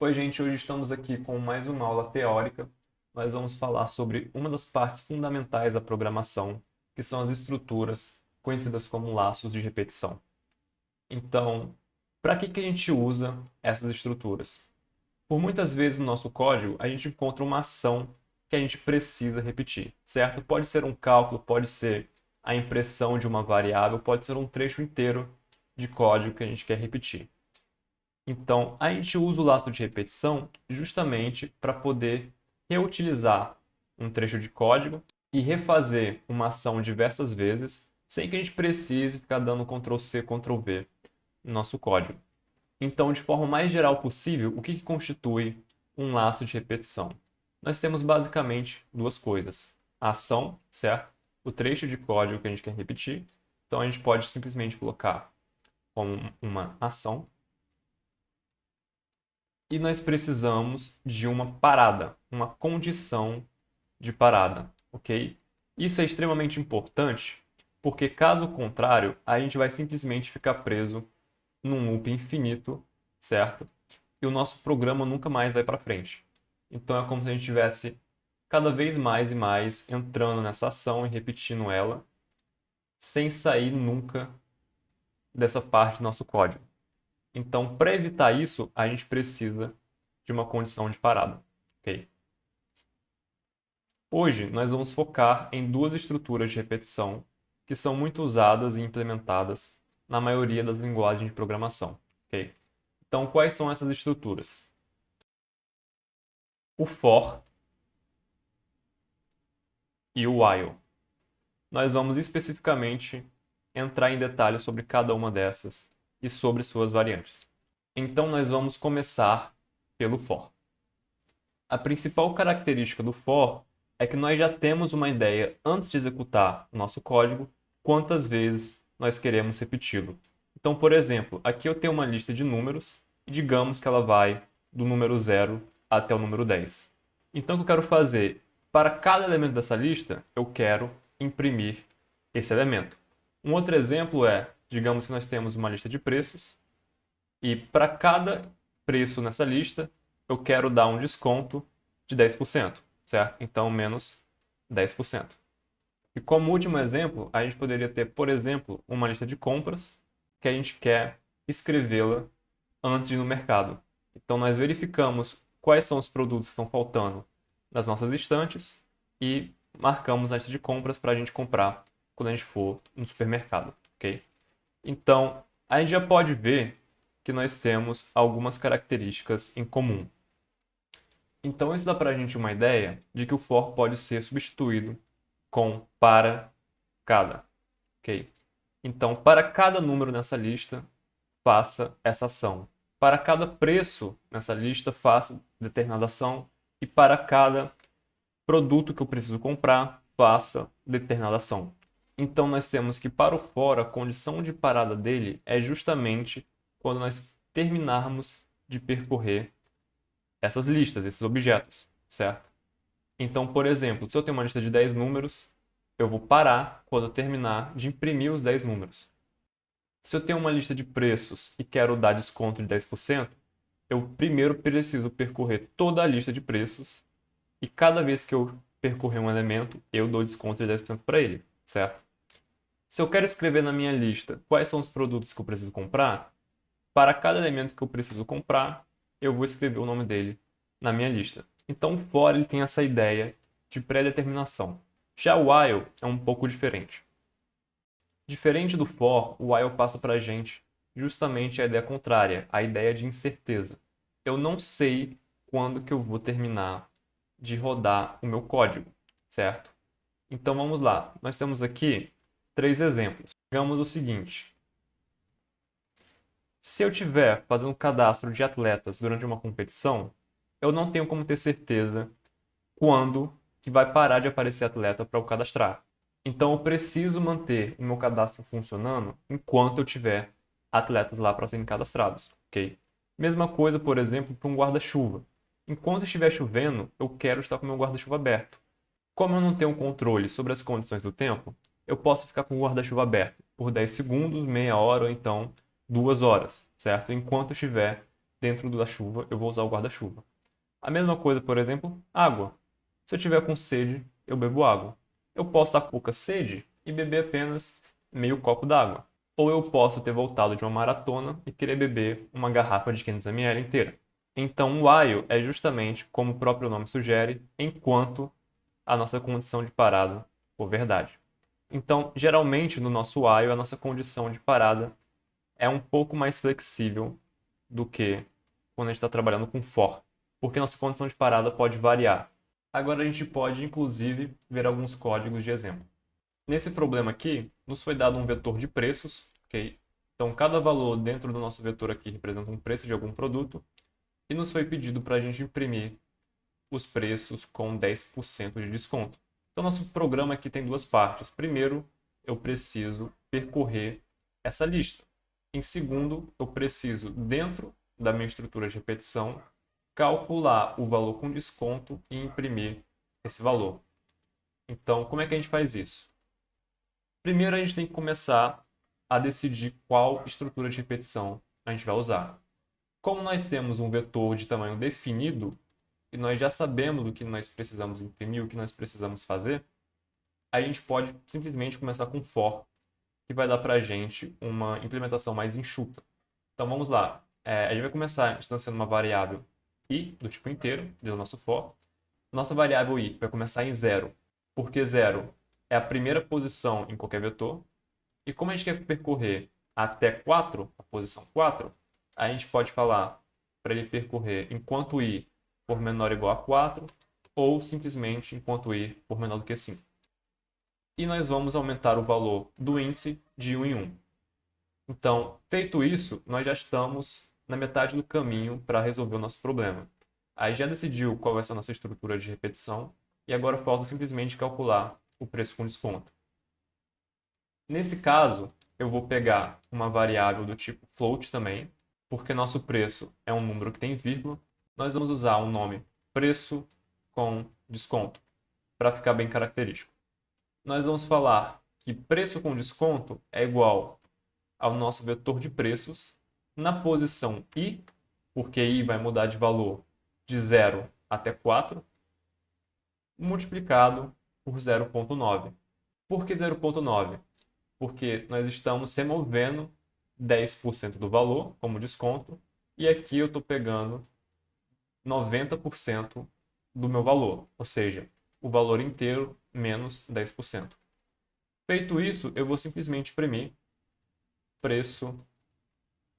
Oi, gente, hoje estamos aqui com mais uma aula teórica. Nós vamos falar sobre uma das partes fundamentais da programação, que são as estruturas, conhecidas como laços de repetição. Então, para que a gente usa essas estruturas? Por muitas vezes no nosso código, a gente encontra uma ação que a gente precisa repetir, certo? Pode ser um cálculo, pode ser a impressão de uma variável, pode ser um trecho inteiro de código que a gente quer repetir. Então, a gente usa o laço de repetição justamente para poder reutilizar um trecho de código e refazer uma ação diversas vezes, sem que a gente precise ficar dando Ctrl+C, Ctrl+V no nosso código. Então, de forma mais geral possível, o que constitui um laço de repetição? Nós temos basicamente duas coisas: a ação, certo? O trecho de código que a gente quer repetir. Então, a gente pode simplesmente colocar como uma ação. E nós precisamos de uma parada, uma condição de parada, ok? Isso é extremamente importante, porque caso contrário, a gente vai simplesmente ficar preso num loop infinito, certo? E o nosso programa nunca mais vai para frente. Então é como se a gente tivesse cada vez mais e mais entrando nessa ação e repetindo ela, sem sair nunca dessa parte do nosso código. Então, para evitar isso, a gente precisa de uma condição de parada. Ok? Hoje, nós vamos focar em duas estruturas de repetição que são muito usadas e implementadas na maioria das linguagens de programação. Ok? Então, quais são essas estruturas? O for e o while. Nós vamos especificamente entrar em detalhes sobre cada uma dessas e sobre suas variantes. Então, nós vamos começar pelo for. A principal característica do for é que nós já temos uma ideia, antes de executar o nosso código, quantas vezes nós queremos repeti-lo. Então, por exemplo, aqui eu tenho uma lista de números e digamos que ela vai do número 0 até o número 10. Então, o que eu quero fazer? Para cada elemento dessa lista, eu quero imprimir esse elemento. Um outro exemplo é, digamos que nós temos uma lista de preços e para cada preço nessa lista, eu quero dar um desconto de 10%, certo? Então, menos 10%. E como último exemplo, a gente poderia ter, por exemplo, uma lista de compras que a gente quer escrevê-la antes de ir no mercado. Então, nós verificamos quais são os produtos que estão faltando nas nossas estantes e marcamos a lista de compras para a gente comprar quando a gente for no supermercado, ok? Então, a gente já pode ver que nós temos algumas características em comum. Então, isso dá para a gente uma ideia de que o for pode ser substituído com para cada, ok? Então, para cada número nessa lista, faça essa ação. Para cada preço nessa lista, faça determinada ação. E para cada produto que eu preciso comprar, faça determinada ação. Então, nós temos que para o for, a condição de parada dele é justamente quando nós terminarmos de percorrer essas listas, esses objetos, certo? Então, por exemplo, se eu tenho uma lista de 10 números, eu vou parar quando eu terminar de imprimir os 10 números. Se eu tenho uma lista de preços e quero dar desconto de 10%, eu primeiro preciso percorrer toda a lista de preços e cada vez que eu percorrer um elemento, eu dou desconto de 10% para ele, certo? Se eu quero escrever na minha lista quais são os produtos que eu preciso comprar, para cada elemento que eu preciso comprar, eu vou escrever o nome dele na minha lista. Então, o for ele tem essa ideia de pré-determinação. Já o while é um pouco diferente. Diferente do for, o while passa para a gente justamente a ideia contrária, a ideia de incerteza. Eu não sei quando que eu vou terminar de rodar o meu código, certo? Então vamos lá. Nós temos aqui três exemplos. Digamos o seguinte: se eu estiver fazendo cadastro de atletas durante uma competição, eu não tenho como ter certeza quando que vai parar de aparecer atleta para eu cadastrar. Então eu preciso manter o meu cadastro funcionando enquanto eu tiver atletas lá para serem cadastrados, ok? Mesma coisa, por exemplo, para um guarda-chuva. Enquanto estiver chovendo, eu quero estar com o meu guarda-chuva aberto. Como eu não tenho controle sobre as condições do tempo, eu posso ficar com o guarda-chuva aberto por 10 segundos, meia hora ou então 2 horas, certo? Enquanto eu estiver dentro da chuva, eu vou usar o guarda-chuva. A mesma coisa, por exemplo, água. Se eu tiver com sede, eu bebo água. Eu posso estar com pouca sede e beber apenas meio copo d'água. Ou eu posso ter voltado de uma maratona e querer beber uma garrafa de 500 ml inteira. Então, o while é justamente, como o próprio nome sugere, enquanto a nossa condição de parada for verdade. Então, geralmente, no nosso while, a nossa condição de parada é um pouco mais flexível do que quando a gente está trabalhando com for, porque nossa condição de parada pode variar. Agora a gente pode, inclusive, ver alguns códigos de exemplo. Nesse problema aqui, nos foi dado um vetor de preços, ok? Então, cada valor dentro do nosso vetor aqui representa um preço de algum produto, e nos foi pedido para a gente imprimir os preços com 10% de desconto. Então, nosso programa aqui tem duas partes. Primeiro, eu preciso percorrer essa lista. Em segundo, eu preciso, dentro da minha estrutura de repetição, calcular o valor com desconto e imprimir esse valor. Então, como é que a gente faz isso? Primeiro, a gente tem que começar a decidir qual estrutura de repetição a gente vai usar. Como nós temos um vetor de tamanho definido, e nós já sabemos o que nós precisamos imprimir, o que nós precisamos fazer, a gente pode simplesmente começar com for, que vai dar para a gente uma implementação mais enxuta. Então vamos lá. A gente vai começar instanciando uma variável i do tipo inteiro, do nosso for. Nossa variável i vai começar em 0, porque 0 é a primeira posição em qualquer vetor. E como a gente quer percorrer até 4, a posição 4, a gente pode falar para ele percorrer enquanto i for menor ou igual a 4, ou simplesmente enquanto i for menor do que 5. E nós vamos aumentar o valor do índice de 1 em 1. Então, feito isso, nós já estamos na metade do caminho para resolver o nosso problema. Aí já decidiu qual vai ser a nossa estrutura de repetição, e agora falta simplesmente calcular o preço com desconto. Nesse caso, eu vou pegar uma variável do tipo float também, porque nosso preço é um número que tem vírgula. Nós vamos usar o nome preço com desconto, para ficar bem característico. Nós vamos falar que preço com desconto é igual ao nosso vetor de preços na posição i, porque i vai mudar de valor de 0 até 4, multiplicado por 0,9. Por que 0,9? Porque nós estamos removendo 10% do valor como desconto, e aqui eu estou pegando 90% do meu valor, ou seja, o valor inteiro menos 10%. Feito isso, eu vou simplesmente imprimir preço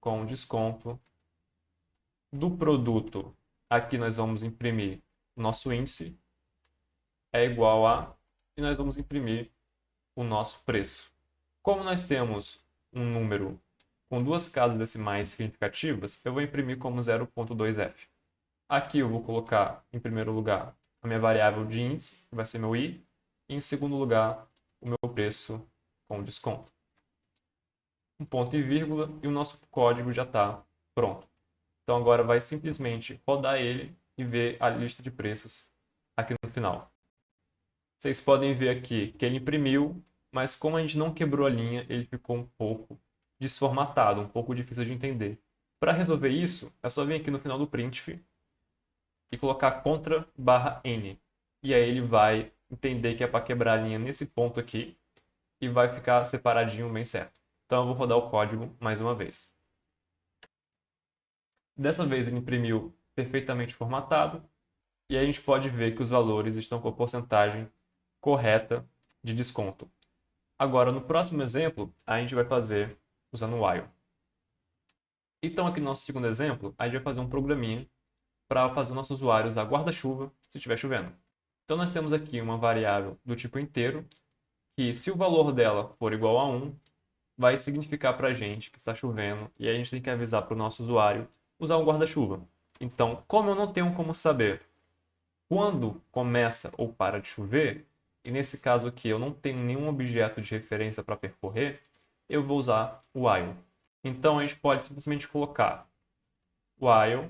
com desconto do produto. Aqui nós vamos imprimir nosso índice é igual a, e nós vamos imprimir o nosso preço. Como nós temos um número com duas casas decimais significativas, eu vou imprimir como 0,2f. Aqui eu vou colocar, em primeiro lugar, a minha variável de índice, que vai ser meu i, e em segundo lugar, o meu preço com desconto. Um ponto e vírgula, e o nosso código já está pronto. Então agora vai simplesmente rodar ele e ver a lista de preços aqui no final. Vocês podem ver aqui que ele imprimiu, mas como a gente não quebrou a linha, ele ficou um pouco desformatado, um pouco difícil de entender. Para resolver isso, é só vir aqui no final do printf e colocar contra barra n. E aí ele vai entender que é para quebrar a linha nesse ponto aqui e vai ficar separadinho bem certo. Então eu vou rodar o código mais uma vez. Dessa vez ele imprimiu perfeitamente formatado e aí a gente pode ver que os valores estão com a porcentagem correta de desconto. Agora, no próximo exemplo, a gente vai fazer usando o while. Então, aqui no nosso segundo exemplo, a gente vai fazer um programinha para fazer o nosso usuário usar guarda-chuva se estiver chovendo. Então, nós temos aqui uma variável do tipo inteiro, que se o valor dela for igual a 1, vai significar para a gente que está chovendo, e aí a gente tem que avisar para o nosso usuário usar um guarda-chuva. Então, como eu não tenho como saber quando começa ou para de chover, e nesse caso aqui eu não tenho nenhum objeto de referência para percorrer, eu vou usar o while. Então a gente pode simplesmente colocar while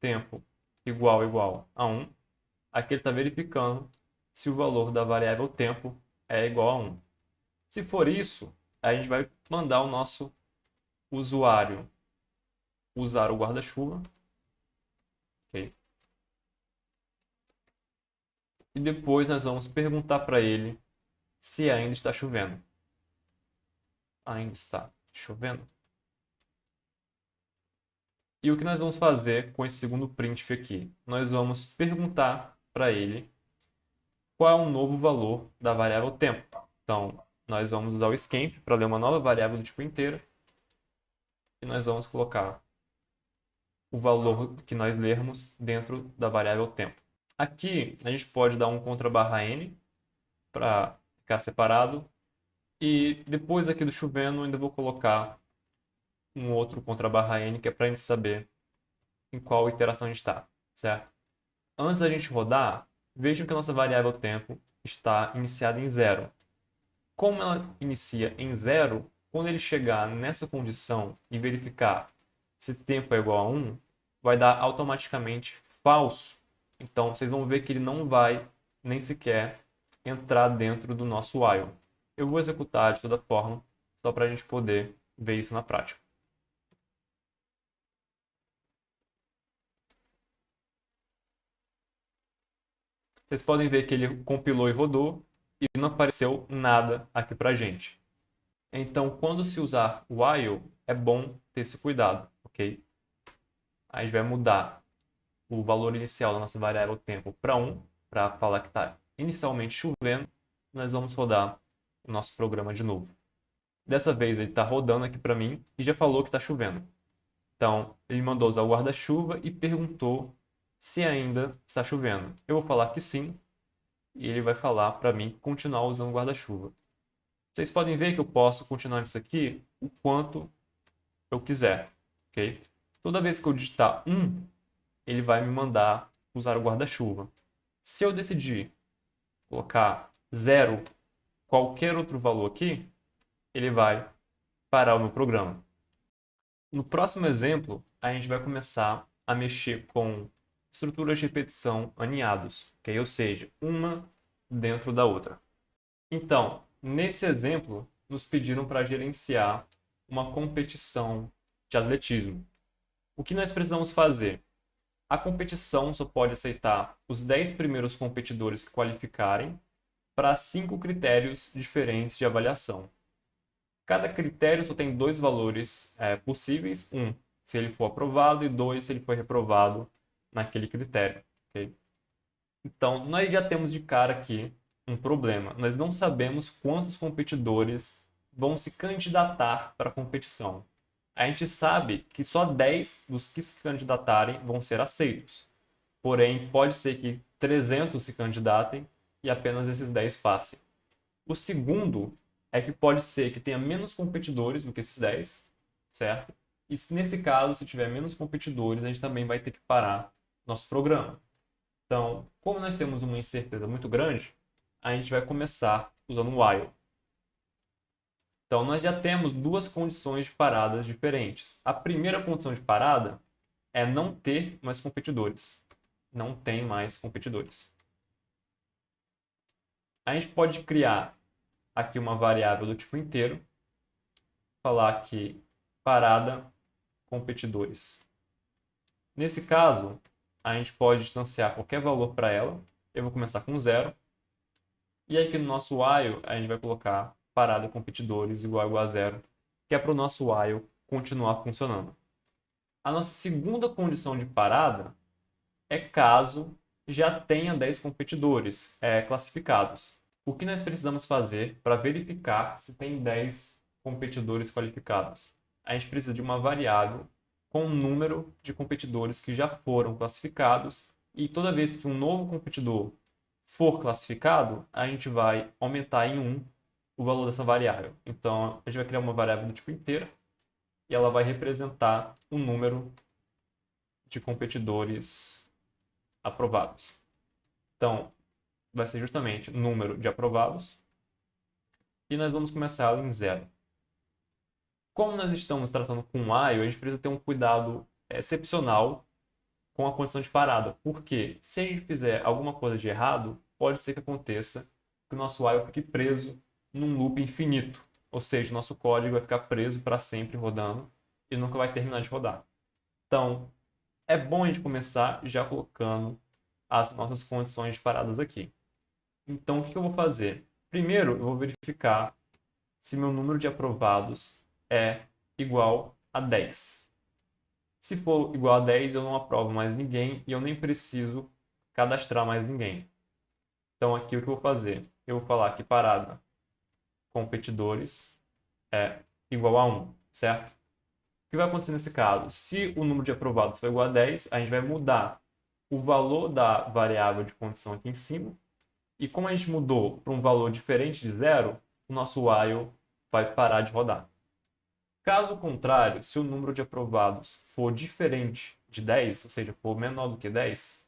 tempo igual a 1. Aqui ele está verificando se o valor da variável tempo é igual a 1. Se for isso, a gente vai mandar o nosso usuário usar o guarda-chuva ok? E depois nós vamos perguntar para ele se ainda está chovendo. Ainda está chovendo. E o que nós vamos fazer com esse segundo printf aqui? Nós vamos perguntar para ele qual é o novo valor da variável tempo. Então, nós vamos usar o scanf para ler uma nova variável do tipo inteiro. E nós vamos colocar o valor que nós lermos dentro da variável tempo. Aqui, a gente pode dar um contra/n para ficar separado. E depois aqui do chovendo, ainda vou colocar um outro contra/n, que é para a gente saber em qual iteração a gente está, certo? Antes da gente rodar, vejam que a nossa variável tempo está iniciada em 0. Como ela inicia em 0, quando ele chegar nessa condição e verificar se tempo é igual a 1, vai dar automaticamente falso. Então, vocês vão ver que ele não vai nem sequer entrar dentro do nosso while. Eu vou executar de toda forma, só para a gente poder ver isso na prática. Vocês podem ver que ele compilou e rodou e não apareceu nada aqui para a gente. Então, quando se usar while, é bom ter esse cuidado, ok? A gente vai mudar o valor inicial da nossa variável tempo para 1, para falar que está inicialmente chovendo. Nós vamos rodar o nosso programa de novo. Dessa vez ele está rodando aqui para mim e já falou que está chovendo. Então, ele mandou usar o guarda-chuva e perguntou se ainda está chovendo. Eu vou falar que sim, e ele vai falar para mim continuar usando o guarda-chuva. Vocês podem ver que eu posso continuar isso aqui o quanto eu quiser, ok? Toda vez que eu digitar 1, ele vai me mandar usar o guarda-chuva. Se eu decidir colocar 0, qualquer outro valor aqui, ele vai parar o meu programa. No próximo exemplo, a gente vai começar a mexer com estruturas de repetição aninhados, okay? Ou seja, uma dentro da outra. Então, nesse exemplo, nos pediram para gerenciar uma competição de atletismo. O que nós precisamos fazer? A competição só pode aceitar os 10 primeiros competidores que qualificarem para 5 critérios diferentes de avaliação. Cada critério só tem 2 valores possíveis, um se ele for aprovado e 2 se ele for reprovado naquele critério. Okay? Então, nós já temos de cara aqui um problema. Nós não sabemos quantos competidores vão se candidatar para a competição. A gente sabe que só 10 dos que se candidatarem vão ser aceitos. Porém, pode ser que 300 se candidatem e apenas esses 10 passem. O segundo é que pode ser que tenha menos competidores do que esses 10, certo? E nesse caso, se tiver menos competidores, a gente também vai ter que parar nosso programa. Então, como nós temos uma incerteza muito grande, a gente vai começar usando o while. Então, nós já temos 2 condições de paradas diferentes. A primeira condição de parada é não ter mais competidores. Não tem mais competidores. A gente pode criar aqui uma variável do tipo inteiro, falar aqui parada competidores. Nesse caso, a gente pode distanciar qualquer valor para ela. Eu vou começar com 0. E aqui no nosso while, a gente vai colocar parada competidores igual a 0, que é para o nosso while continuar funcionando. A nossa segunda condição de parada é caso já tenha 10 competidores classificados. O que nós precisamos fazer para verificar se tem 10 competidores qualificados? A gente precisa de uma variável com o número de competidores que já foram classificados e toda vez que um novo competidor for classificado, a gente vai aumentar em 1 o valor dessa variável. Então, a gente vai criar uma variável do tipo inteira e ela vai representar o número de competidores aprovados. Então, vai ser justamente o número de aprovados e nós vamos começar em 0. Como nós estamos tratando com while, a gente precisa ter um cuidado excepcional com a condição de parada. Porque se a gente fizer alguma coisa de errado, pode ser que aconteça que o nosso while fique preso num loop infinito. Ou seja, o nosso código vai ficar preso para sempre rodando e nunca vai terminar de rodar. Então, é bom a gente começar já colocando as nossas condições de paradas aqui. Então, o que eu vou fazer? Primeiro, eu vou verificar se meu número de aprovados é igual a 10. Se for igual a 10, eu não aprovo mais ninguém e eu nem preciso cadastrar mais ninguém. Então, aqui o que eu vou fazer? Eu vou falar que parada competidores é igual a 1, certo? O que vai acontecer nesse caso? Se o número de aprovados for igual a 10, a gente vai mudar o valor da variável de condição aqui em cima. E como a gente mudou para um valor diferente de zero, o nosso while vai parar de rodar. Caso contrário, se o número de aprovados for diferente de 10, ou seja, for menor do que 10,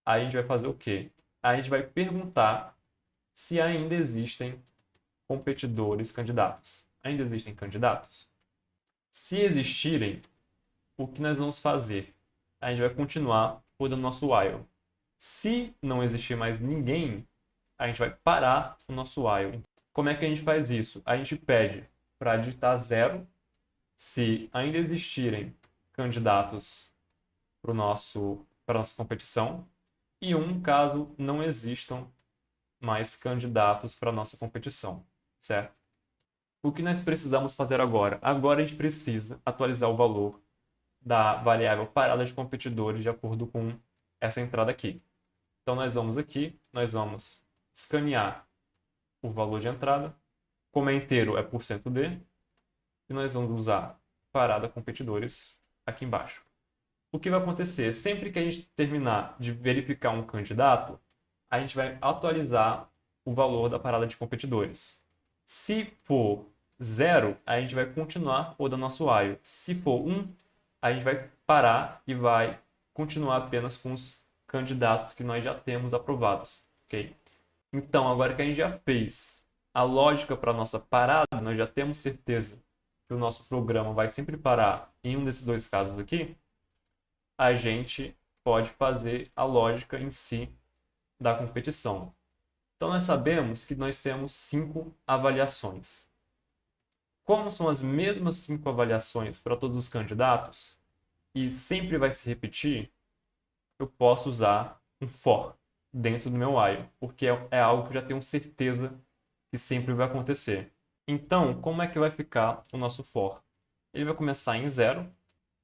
aí a gente vai fazer o quê? A gente vai perguntar se ainda existem competidores candidatos. Ainda existem candidatos? Se existirem, o que nós vamos fazer? A gente vai continuar rodando nosso while. Se não existir mais ninguém, a gente vai parar o nosso while. Como é que a gente faz isso? A gente pede para digitar zero se ainda existirem candidatos para a nossa competição e um caso não existam mais candidatos para a nossa competição, certo? O que nós precisamos fazer agora? Agora a gente precisa atualizar o valor da variável parada de competidores de acordo com essa entrada aqui. Então nós vamos aqui, nós vamos escanear o valor de entrada. Como é inteiro, é %d. E nós vamos usar parada competidores aqui embaixo. O que vai acontecer? Sempre que a gente terminar de verificar um candidato, a gente vai atualizar o valor da parada de competidores. Se for 0, a gente vai continuar rodando nosso while. Se for 1, a gente vai parar e vai continuar apenas com os candidatos que nós já temos aprovados. Ok? Então, agora que a gente já fez a lógica para a nossa parada, nós já temos certeza que o nosso programa vai sempre parar em um desses dois casos aqui, a gente pode fazer a lógica em si da competição. Então, nós sabemos que nós temos 5 avaliações. Como são as mesmas 5 avaliações para todos os candidatos, e sempre vai se repetir, eu posso usar um for dentro do meu while, porque é algo que eu já tenho certeza que sempre vai acontecer. Então, como é que vai ficar o nosso for? Ele vai começar em 0,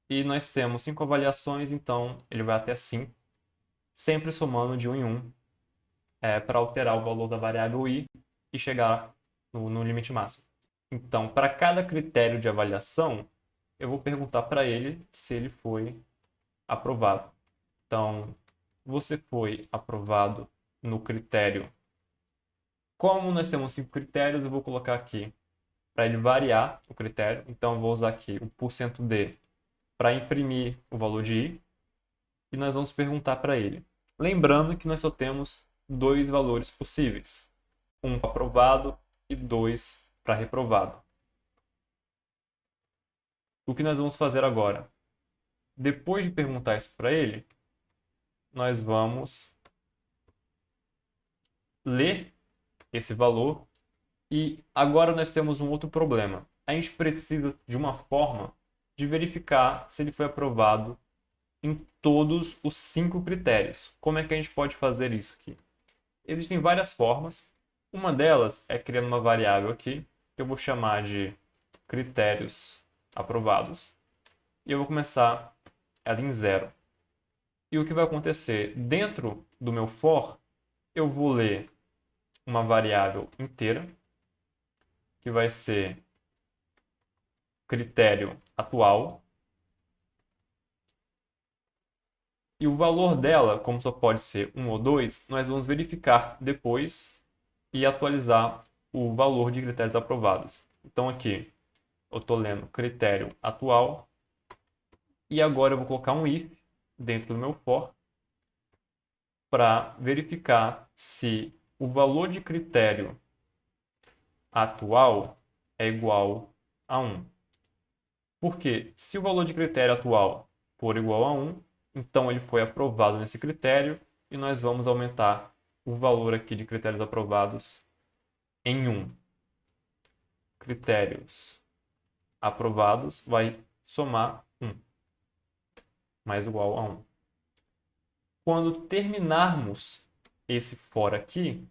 e nós temos 5 avaliações, então ele vai até 5, sempre somando de 1 em 1, para alterar o valor da variável i e chegar no limite máximo. Então, para cada critério de avaliação, eu vou perguntar para ele se ele foi aprovado. Então, você foi aprovado no critério. Como nós temos 5 critérios, eu vou colocar aqui para ele variar o critério. Então, eu vou usar aqui o %d para imprimir o valor de i. E nós vamos perguntar para ele. Lembrando que nós só temos 2 valores possíveis. Um para aprovado e 2 para reprovado. O que nós vamos fazer agora? Depois de perguntar isso para ele, nós vamos ler esse valor. E agora nós temos um outro problema. A gente precisa de uma forma de verificar se ele foi aprovado em todos os 5 critérios. Como é que a gente pode fazer isso aqui? Existem várias formas. Uma delas é criando uma variável aqui, que eu vou chamar de critérios aprovados. E eu vou começar ela em 0. E o que vai acontecer? Dentro do meu for, eu vou ler uma variável inteira, que vai ser critério atual. E o valor dela, como só pode ser 1 ou 2, nós vamos verificar depois e atualizar o valor de critérios aprovados. Então aqui eu estou lendo critério atual e agora eu vou colocar um if dentro do meu for para verificar se o valor de critério atual é igual a 1. Porque se o valor de critério atual for igual a 1, então ele foi aprovado nesse critério e nós vamos aumentar o valor aqui de critérios aprovados em 1. Critérios aprovados vai somar 1. mais igual a 1. Quando terminarmos esse for aqui,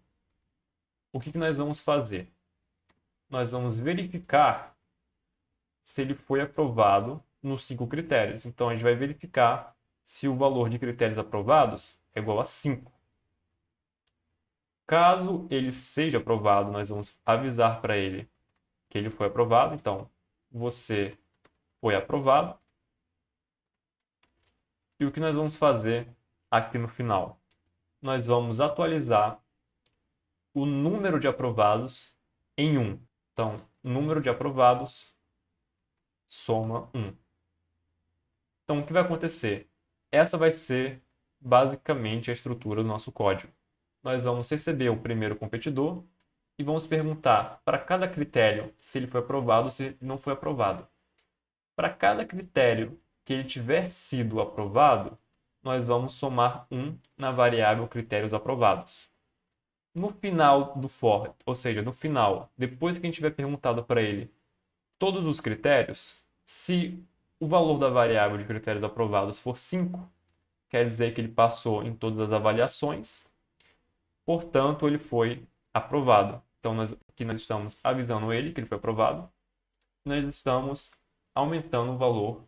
o que nós vamos fazer? Nós vamos verificar se ele foi aprovado nos 5 critérios. Então, a gente vai verificar se o valor de critérios aprovados é igual a 5. Caso ele seja aprovado, nós vamos avisar para ele que ele foi aprovado. Então, você foi aprovado. E o que nós vamos fazer aqui no final? Nós vamos atualizar o número de aprovados em 1. Então, número de aprovados soma 1. Então, o que vai acontecer? Essa vai ser basicamente a estrutura do nosso código. Nós vamos receber o primeiro competidor e vamos perguntar para cada critério se ele foi aprovado ou se não foi aprovado. Para cada critério que ele tiver sido aprovado, nós vamos somar 1 na variável critérios aprovados. No final do for, ou seja, no final, depois que a gente tiver perguntado para ele todos os critérios, se o valor da variável de critérios aprovados for 5, quer dizer que ele passou em todas as avaliações, portanto, ele foi aprovado. Então, aqui nós estamos avisando ele que ele foi aprovado. Nós estamos aumentando o valor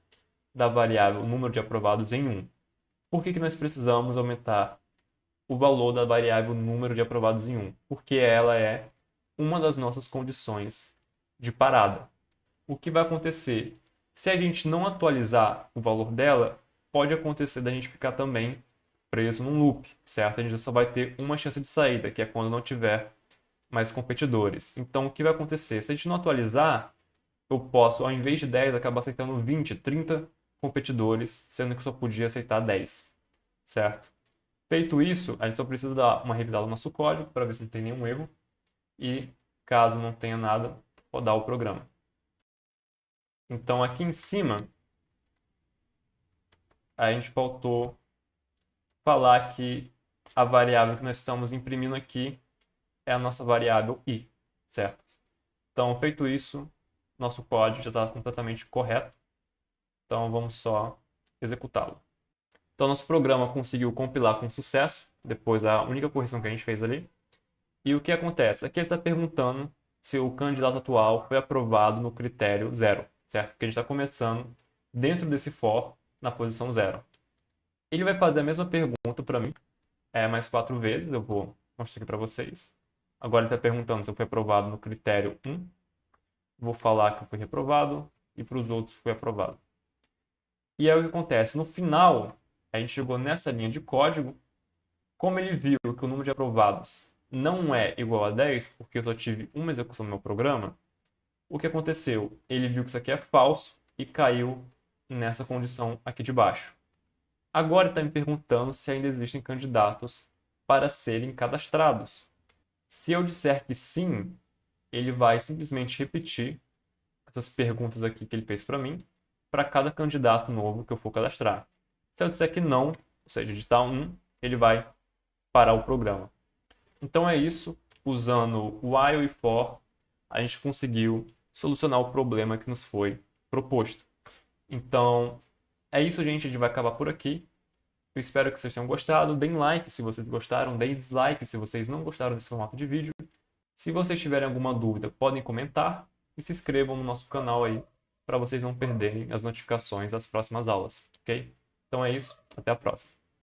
da variável número de aprovados em 1. Por que nós precisamos aumentar o valor da variável número de aprovados em 1? Porque ela é uma das nossas condições de parada. O que vai acontecer? Se a gente não atualizar o valor dela, pode acontecer da gente ficar também preso num loop, certo? A gente só vai ter uma chance de saída, que é quando não tiver mais competidores. Então, o que vai acontecer? Se a gente não atualizar, eu posso, ao invés de 10, acabar aceitando 20, 30 competidores, sendo que eu só podia aceitar 10, certo? Feito isso, a gente só precisa dar uma revisada no nosso código para ver se não tem nenhum erro e, caso não tenha nada, rodar o programa. Então, aqui em cima, a gente faltou falar que a variável que nós estamos imprimindo aqui é a nossa variável i, certo? Então, feito isso, nosso código já está completamente correto. Então, vamos só executá-lo. Então, nosso programa conseguiu compilar com sucesso, depois da única correção que a gente fez ali. E o que acontece? Aqui ele está perguntando se o candidato atual foi aprovado no critério 0, certo? Porque a gente está começando dentro desse for na posição 0. Ele vai fazer a mesma pergunta para mim, mais 4 vezes, eu vou mostrar aqui para vocês. Agora ele está perguntando se eu fui aprovado no critério 1. Vou falar que eu fui reprovado e para os outros fui aprovado. E aí o que acontece? No final, a gente chegou nessa linha de código. Como ele viu que o número de aprovados não é igual a 10, porque eu só tive uma execução do meu programa, o que aconteceu? Ele viu que isso aqui é falso e caiu nessa condição aqui de baixo. Agora ele está me perguntando se ainda existem candidatos para serem cadastrados. Se eu disser que sim, ele vai simplesmente repetir essas perguntas aqui que ele fez para mim, para cada candidato novo que eu for cadastrar. Se eu disser que não, ou seja, digitar 1, ele vai parar o programa. Então é isso, usando while e for, a gente conseguiu solucionar o problema que nos foi proposto. Então, é isso, gente, a gente vai acabar por aqui. Eu espero que vocês tenham gostado. Deem like se vocês gostaram, deem dislike se vocês não gostaram desse formato de vídeo. Se vocês tiverem alguma dúvida, podem comentar e se inscrevam no nosso canal aí para vocês não perderem as notificações das próximas aulas, ok? Então é isso, até a próxima.